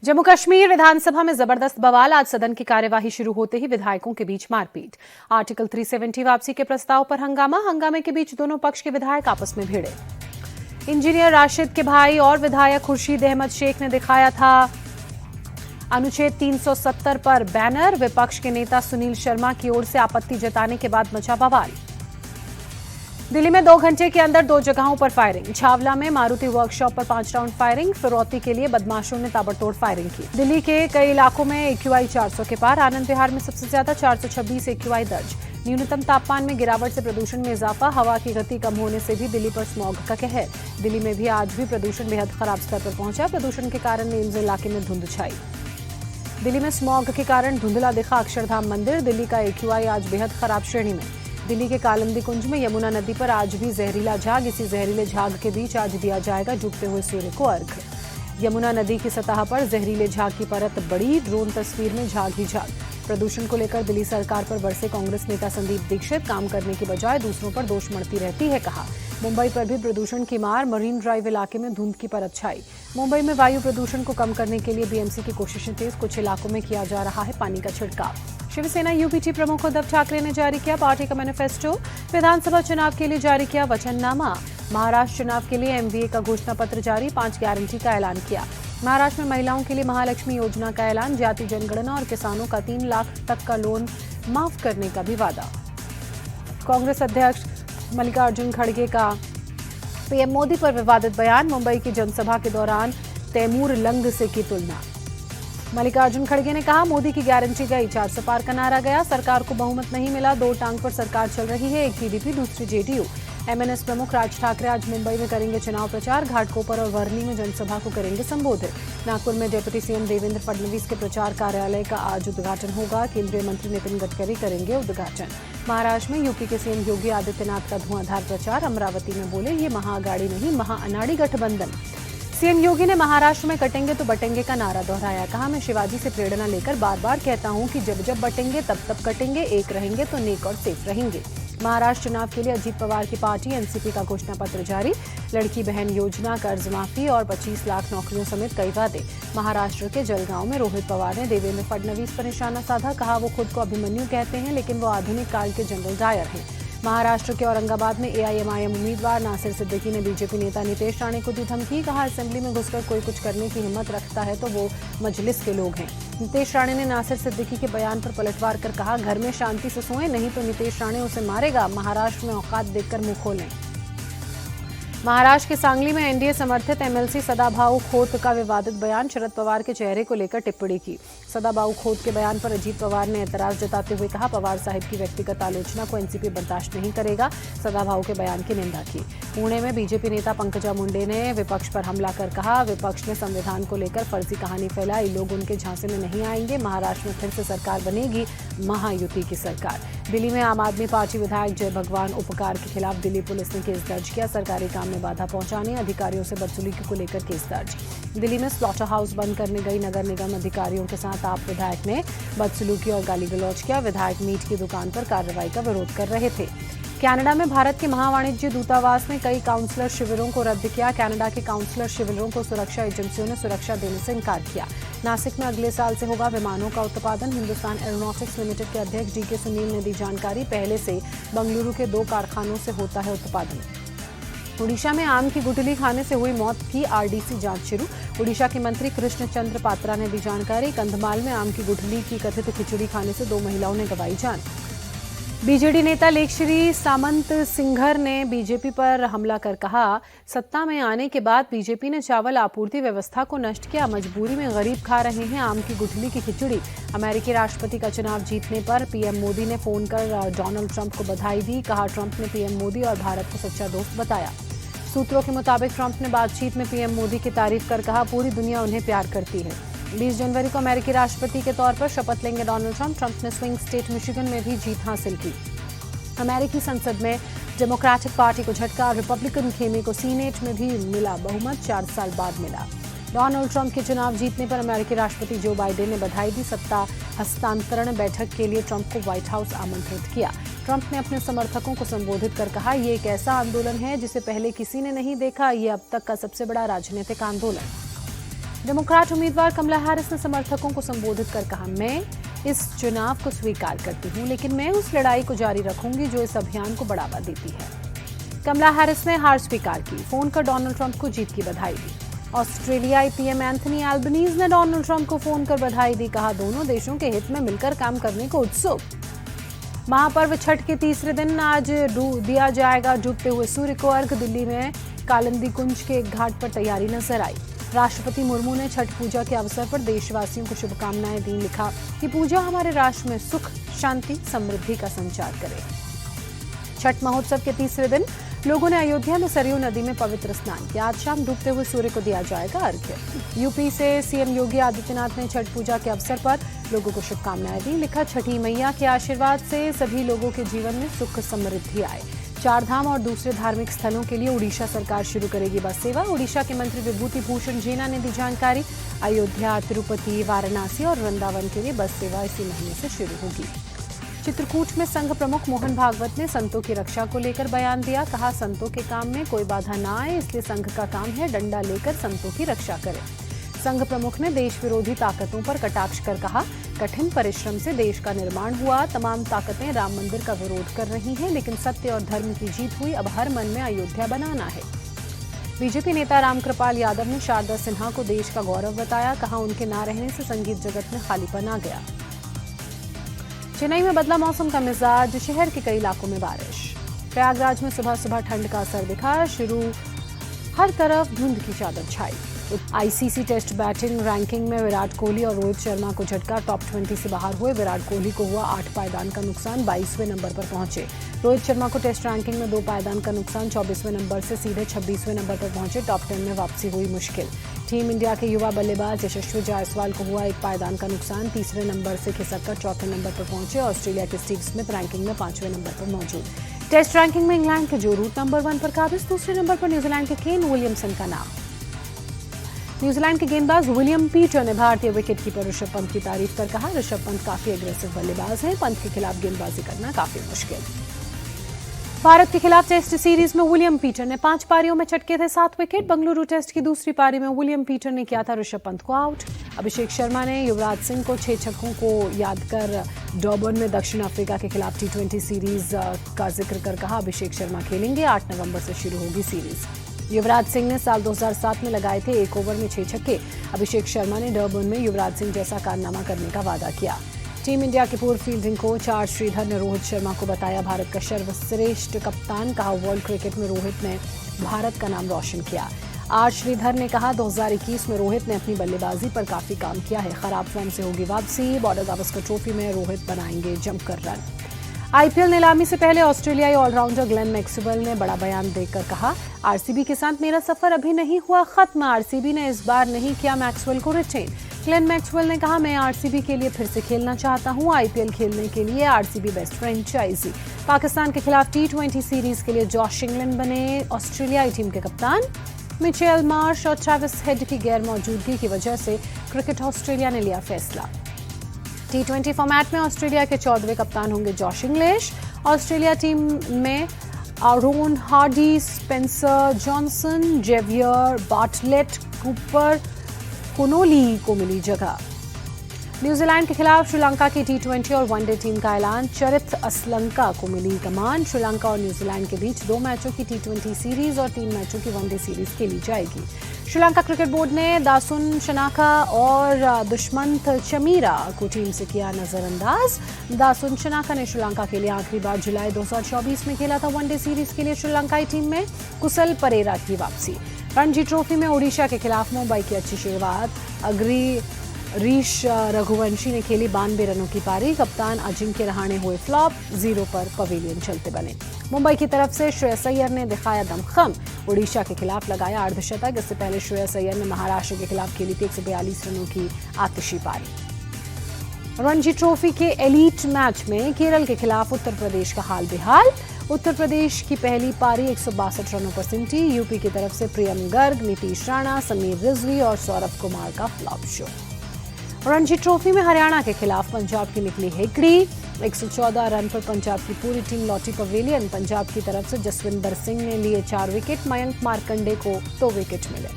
जम्मू कश्मीर विधानसभा में जबरदस्त बवाल। आज सदन की कार्यवाही शुरू होते ही विधायकों के बीच मारपीट। आर्टिकल 370 वापसी के प्रस्ताव पर हंगामे के बीच दोनों पक्ष के विधायक आपस में भिड़े। इंजीनियर राशिद के भाई और विधायक खुर्शीद अहमद शेख ने दिखाया था अनुच्छेद 370 पर बैनर। विपक्ष के नेता सुनील शर्मा की ओर से आपत्ति जताने के बाद मचा बवाल। दिल्ली में 2 घंटे के अंदर 2 जगहों पर फायरिंग। छावला में मारुति वर्कशॉप पर 5 राउंड फायरिंग। फिरौती के लिए बदमाशों ने ताबड़तोड़ फायरिंग की। दिल्ली के कई इलाकों में AQI 400 के पार। आनंद विहार में सबसे ज्यादा 426 AQI दर्ज। न्यूनतम तापमान में गिरावट से प्रदूषण में इजाफा। हवा की गति कम होने से भी दिल्ली पर स्मॉग का कहर। दिल्ली में भी आज भी प्रदूषण बेहद खराब स्तर पर पहुंचा। प्रदूषण के कारण एम्स इलाके में धुंध छाई। दिल्ली में स्मॉग के कारण धुंधला दिखा अक्षरधाम मंदिर। दिल्ली का AQI आज बेहद खराब श्रेणी में। दिल्ली के कालिंदी कुंज में यमुना नदी पर आज भी जहरीला झाग। इसी जहरीले झाग के बीच आज दिया जाएगा डूबते हुए सूर्य को अर्घ्य। यमुना नदी की सतह पर जहरीले झाग की परत बड़ी। ड्रोन तस्वीर में झाग ही झाग। प्रदूषण को लेकर दिल्ली सरकार पर बरसे कांग्रेस नेता संदीप दीक्षित। काम करने की बजाय दूसरों पर दोष मढ़ती रहती है, कहा। मुंबई पर भी प्रदूषण की मार। मरीन ड्राइव इलाके में धुंध की परत छाई। मुंबई में वायु प्रदूषण को कम करने के लिए BMC की कोशिशें तेज। कुछ इलाकों में किया जा रहा है पानी का छिड़काव। शिवसेना UPT प्रमुख उद्धव ठाकरे ने जारी किया पार्टी का मैनिफेस्टो। विधानसभा चुनाव के लिए जारी किया वचननामा। महाराष्ट्र चुनाव के लिए MVA का घोषणा पत्र जारी। 5 गारंटी का ऐलान किया। महाराष्ट्र में महिलाओं के लिए महालक्ष्मी योजना का ऐलान। जाति जनगणना और किसानों का 3 लाख तक का लोन माफ करने का भी वादा। कांग्रेस अध्यक्ष मल्लिकार्जुन खड़गे का PM मोदी पर विवादित बयान। मुंबई की जनसभा के दौरान तैमूर लंग से की तुलना। मल्लिकार्जुन खड़गे ने कहा, मोदी की गारंटी गई, 400 पार का नारा गया। सरकार को बहुमत नहीं मिला। 2 टांग पर सरकार चल रही है, एक PDP दूसरी JDU। MNS प्रमुख राज ठाकरे आज मुंबई में करेंगे चुनाव प्रचार। घाटकोपर और वर्ली में जनसभा को करेंगे संबोधित। नागपुर में डिप्टी CM देवेंद्र फडणवीस के प्रचार कार्यालय का आज उद्घाटन होगा। केंद्रीय मंत्री नितिन गडकरी करेंगे उद्घाटन। महाराष्ट्र में UP के CM योगी आदित्यनाथ का धुआंधार प्रचार। अमरावती में बोले, ये महाअगाड़ी नहीं, महाअनाड़ी गठबंधन। CM योगी ने महाराष्ट्र में कटेंगे तो बटेंगे का नारा दोहराया। कहा, मैं शिवाजी से प्रेरणा लेकर बार बार कहता हूं कि जब जब बटेंगे तब तब कटेंगे। एक रहेंगे तो नेक और सेफ रहेंगे। महाराष्ट्र चुनाव के लिए अजीत पवार की पार्टी NCP का घोषणा पत्र जारी। लड़की बहन योजना, कर्ज माफी और 25 लाख नौकरियों समेत कई वादे। महाराष्ट्र के जलगांव में रोहित पवार ने देवेंद्र फडणवीस पर निशाना साधा। कहा, वो खुद को अभिमन्यु कहते हैं, लेकिन वो आधुनिक काल के जनरल डायर हैं। महाराष्ट्र के औरंगाबाद में AIMIM उम्मीदवार नासिर सिद्दीकी ने BJP नेता नितेश राणे को दी धमकी। कहा, असेंबली में घुसकर कोई कुछ करने की हिम्मत रखता है तो वो मजलिस के लोग हैं। नितेश राणे ने नासिर सिद्दीकी के बयान पर पलटवार कर कहा, घर में शांति से सोएं, नहीं तो नितेश राणे उसे मारेगा। महाराष्ट्र में औकात देखकर मुंह खोलें। महाराष्ट्र के सांगली में NDA समर्थित MLC सदाभाऊ खोत का विवादित बयान। शरद पवार के चेहरे को लेकर टिप्पणी की। सदाभाऊ खोत के बयान पर अजीत पवार ने एतराज जताते हुए कहा, पवार साहिब की व्यक्तिगत आलोचना को NCP बर्दाश्त नहीं करेगा। सदाभाऊ के बयान की निंदा की। पुणे में BJP नेता पंकजा मुंडे ने विपक्ष पर हमला कर कहा, विपक्ष ने संविधान को लेकर फर्जी कहानी फैलाई। लोग उनके झांसे में नहीं आएंगे। महाराष्ट्र में फिर से सरकार बनेगी, महायुति की सरकार। दिल्ली में आम आदमी पार्टी विधायक जय भगवान उपकार के खिलाफ दिल्ली पुलिस ने केस दर्ज किया। सरकारी काम में बाधा पहुंचाने, अधिकारियों से बदसलूकी को लेकर केस दर्ज। दिल्ली में स्लॉटर हाउस बंद करने गई नगर निगम अधिकारियों के साथ आप विधायक ने बदसलूकी और गाली गलौज किया। विधायक मीट की दुकान पर कार्रवाई का विरोध कर रहे थे। कनाडा में भारत के महावाणिज्य दूतावास ने कई काउंसलर शिविरों को रद्द किया। कनाडा के काउंसलर शिविरों को सुरक्षा एजेंसियों ने सुरक्षा देने से इनकार किया। नासिक में अगले साल से होगा विमानों का उत्पादन। हिंदुस्तान एरोनॉटिक्स लिमिटेड के अध्यक्ष DK सुनील ने दी जानकारी। पहले से बंगलुरु के 2 कारखानों से होता है उत्पादन। उड़ीसा में आम की गुठली खाने से हुई मौत की RDC जांच शुरू। उड़ीसा के मंत्री कृष्ण चंद्र पात्रा ने दी जानकारी। कंधमाल में आम की गुठली की कथित खिचड़ी खाने से 2 महिलाओं ने गंवाई जान। BJD नेता लेखश्री सामंत सिंघर ने BJP पर हमला कर कहा, सत्ता में आने के बाद BJP ने चावल आपूर्ति व्यवस्था को नष्ट किया। मजबूरी में गरीब खा रहे हैं आम की गुठली की खिचड़ी। अमेरिकी राष्ट्रपति का चुनाव जीतने पर PM मोदी ने फोन कर डोनाल्ड ट्रंप को बधाई दी। कहा, ट्रंप ने PM मोदी और भारत को सच्चा दोस्त बताया। सूत्रों के मुताबिक ट्रंप ने बातचीत में PM मोदी की तारीफ कर कहा, पूरी दुनिया उन्हें प्यार करती है। 20 जनवरी को अमेरिकी राष्ट्रपति के तौर पर शपथ लेंगे डोनाल्ड ट्रंप। ट्रंप ने स्विंग स्टेट मिशिगन में भी जीत हासिल की। अमेरिकी संसद में डेमोक्रेटिक पार्टी को झटका। रिपब्लिकन खेमे को सीनेट में भी मिला बहुमत, 4 साल बाद मिला। डोनाल्ड ट्रंप के चुनाव जीतने पर अमेरिकी राष्ट्रपति जो बाइडेन ने बधाई दी। सत्ता हस्तांतरण बैठक के लिए ट्रंप को व्हाइट हाउस आमंत्रित किया। ट्रंप ने अपने समर्थकों को संबोधित कर कहा, ये एक ऐसा आंदोलन है जिसे पहले किसी ने नहीं देखा। ये अब तक का सबसे बड़ा राजनीतिक आंदोलन। डेमोक्रेट उम्मीदवार कमला हैरिस ने समर्थकों को संबोधित कर कहा, मैं इस चुनाव को स्वीकार करती हूं, लेकिन मैं उस लड़ाई को जारी रखूंगी जो इस अभियान को बढ़ावा देती है। कमला हैरिस ने हार स्वीकार की, फोन कर डोनाल्ड ट्रंप को जीत की बधाई दी। ऑस्ट्रेलियाई पीएम एंथनी एल्बनीज ने डोनाल्ड ट्रंप को फोन कर बधाई दी, कहा दोनों देशों के हित में मिलकर काम करने को उत्सुक। महापर्व छठ के तीसरे दिन आज दिया जाएगा डूबते हुए सूर्य को अर्घ। दिल्ली में कालिंदी कुंज के एक घाट पर तैयारी नजर आई। राष्ट्रपति मुर्मू ने छठ पूजा के अवसर पर देशवासियों को शुभकामनाएं दी। लिखा कि पूजा हमारे राष्ट्र में सुख, शांति, समृद्धि का संचार करे। छठ महोत्सव के तीसरे दिन लोगों ने अयोध्या में सरयू नदी में पवित्र स्नान किया। आज शाम डूबते हुए सूर्य को दिया जाएगा अर्घ्य। यूपी से सीएम योगी आदित्यनाथ ने छठ पूजा के अवसर पर लोगों को शुभकामनाएं दी। लिखा, छठी मैया के आशीर्वाद से सभी लोगों के जीवन में सुख समृद्धि आए। चार धाम और दूसरे धार्मिक स्थलों के लिए उड़ीसा सरकार शुरू करेगी बस सेवा। उड़ीसा के मंत्री विभूति भूषण जीना ने दी जानकारी। अयोध्या, तिरुपति, वाराणसी और वृंदावन के लिए बस सेवा इसी महीने से शुरू होगी। चित्रकूट में संघ प्रमुख मोहन भागवत ने संतों की रक्षा को लेकर बयान दिया। कहा, संतों के काम में कोई बाधा न आए, इसलिए संघ का काम है डंडा लेकर संतों की रक्षा करें। संघ प्रमुख ने देश विरोधी ताकतों पर कटाक्ष कर कहा, कठिन परिश्रम से देश का निर्माण हुआ। तमाम ताकतें राम मंदिर का विरोध कर रही हैं, लेकिन सत्य और धर्म की जीत हुई। अब हर मन में अयोध्या बनाना है। बीजेपी नेता रामकृपाल यादव ने शारदा सिन्हा को देश का गौरव बताया। कहा, उनके न रहने से संगीत जगत में खालीपन आ गया। चेन्नई में बदला मौसम का मिजाज, शहर के कई इलाकों में बारिश। प्रयागराज में सुबह सुबह ठंड का असर दिखा। शुरू हर तरफ धुंध की चादर छाई। आईसीसी टेस्ट बैटिंग रैंकिंग में विराट कोहली और रोहित शर्मा को झटका। टॉप 20 से बाहर हुए विराट कोहली को हुआ 8 पायदान का नुकसान, 22वें नंबर पर पहुंचे। रोहित शर्मा को टेस्ट रैंकिंग में 2 पायदान का नुकसान, 24वें नंबर से सीधे 26वें नंबर पर पहुंचे। टॉप 10 में वापसी हुई मुश्किल। टीम इंडिया के युवा बल्लेबाज यशस्वी जायसवाल को हुआ 1 पायदान का नुकसान, 3रे नंबर से खिसककर 4थे नंबर पर पहुंचे। ऑस्ट्रेलिया के स्टीव स्मिथ रैंकिंग में 5वें नंबर पर मौजूद। टेस्ट रैंकिंग में इंग्लैंड के जो रूट नंबर 1 पर काबिज, दूसरे नंबर पर न्यूजीलैंड के केन विलियमसन का नाम। न्यूजीलैंड के गेंदबाज विलियम पीटर ने भारतीय विकेटकीपर ऋषभ पंत की तारीफ कर कहा, ऋषभ पंत काफी एग्रेसिव बल्लेबाज हैं, पंत के खिलाफ गेंदबाजी करना काफी मुश्किल। भारत के खिलाफ टेस्ट सीरीज में विलियम पीटर ने 5 पारियों में चटके थे 7 विकेट। बंगलुरु टेस्ट की दूसरी पारी में विलियम पीटर ने किया था ऋषभ पंत को आउट। अभिषेक शर्मा ने युवराज सिंह को 6 छक्कों को याद कर डॉर्बन में दक्षिण अफ्रीका के खिलाफ T20 सीरीज का जिक्र कर कहा, अभिषेक शर्मा खेलेंगे। 8 नवंबर से शुरू होगी सीरीज। युवराज सिंह ने साल 2007 में लगाए थे 1 ओवर में 6 छक्के। अभिषेक शर्मा ने डर्बन में युवराज सिंह जैसा कारनामा करने का वादा किया। टीम इंडिया के पूर्व फील्डिंग कोच आर श्रीधर ने रोहित शर्मा को बताया भारत का सर्वश्रेष्ठ कप्तान। कहा, वर्ल्ड क्रिकेट में रोहित ने भारत का नाम रोशन किया। आर श्रीधर ने कहा, 2021 में रोहित ने अपनी बल्लेबाजी पर काफी काम किया है। खराब फॉर्म से होगी वापसी। बॉर्डर गावस्कर ट्रॉफी में रोहित बनाएंगे जमकर रन। आईपीएल नीलामी से पहले ऑस्ट्रेलियाई ऑलराउंडर ग्लेन मैक्सवेल ने बड़ा बयान देकर कहा, आरसीबी के साथ मेरा सफर अभी नहीं हुआ खत्म। आरसीबी ने इस बार नहीं किया मैक्सवेल को रिटेन। ग्लेन मैक्सवेल ने कहा, मैं आरसीबी के लिए फिर से खेलना चाहता हूं। आईपीएल खेलने के लिए आरसीबी बेस्ट फ्रेंचाइजी। पाकिस्तान के खिलाफ T20 सीरीज के लिए जॉश इंग्लैंड बने ऑस्ट्रेलियाई टीम के कप्तान। मिचेल मार्श और ट्रेविस हेड की गैर मौजूदगी की वजह से क्रिकेट ऑस्ट्रेलिया ने लिया फैसला। T20 फॉर्मेट में ऑस्ट्रेलिया के 14वें कप्तान होंगे जॉश इंग्लिश। ऑस्ट्रेलिया टीम में Aaron Hardie, Spencer Johnson, Xavier Bartlett, Cooper Connolly को मिली जगह। न्यूजीलैंड के खिलाफ श्रीलंका की T20 और वनडे टीम का ऐलान। चरित असलंका को मिली कमान। श्रीलंका और न्यूजीलैंड के बीच 2 मैचों की T20 सीरीज और 3 मैचों की वनडे सीरीज खेली जाएगी। श्रीलंका क्रिकेट बोर्ड ने दासुन शनाका और दुष्मंत चमीरा को टीम से किया नजरअंदाज। दासुन शनाका ने श्रीलंका के लिए आखिरी बार जुलाई 2024 में खेला था। वनडे सीरीज के लिए श्रीलंकाई टीम में कुशल परेरा की वापसी। रणजी ट्रॉफी में ओडिशा के खिलाफ मुंबई की अच्छी शुरुआत। रीश रघुवंशी ने खेली 92 रनों की पारी। कप्तान अजिंक्य रहाणे हुए फ्लॉप। 0 पर पवेलियन चलते बने। मुंबई की तरफ से श्रेयस अय्यर ने दिखाया दमखम। ओडिशा के खिलाफ लगाया अर्धशतक। इससे पहले श्रेयस अय्यर ने महाराष्ट्र के खिलाफ खेली थी 142 रनों की आतिशी पारी। रणजी ट्रॉफी के एलीट मैच में केरल के खिलाफ उत्तर प्रदेश का हाल बेहाल। उत्तर प्रदेश की पहली पारी 162 रनों पर सिमटी। यूपी की तरफ से प्रियम गर्ग, नीतीश राणा, समीर रिजवी और सौरभ कुमार का फ्लॉप शो। रणजी ट्रॉफी में हरियाणा के खिलाफ पंजाब की निकली हेकड़ी। 114 रन पर पंजाब की पूरी टीम लौटी पवेलियन। पंजाब की तरफ से जसविंदर सिंह ने लिए 4 विकेट। मयंक मार्कंडे को 2 विकेट मिले।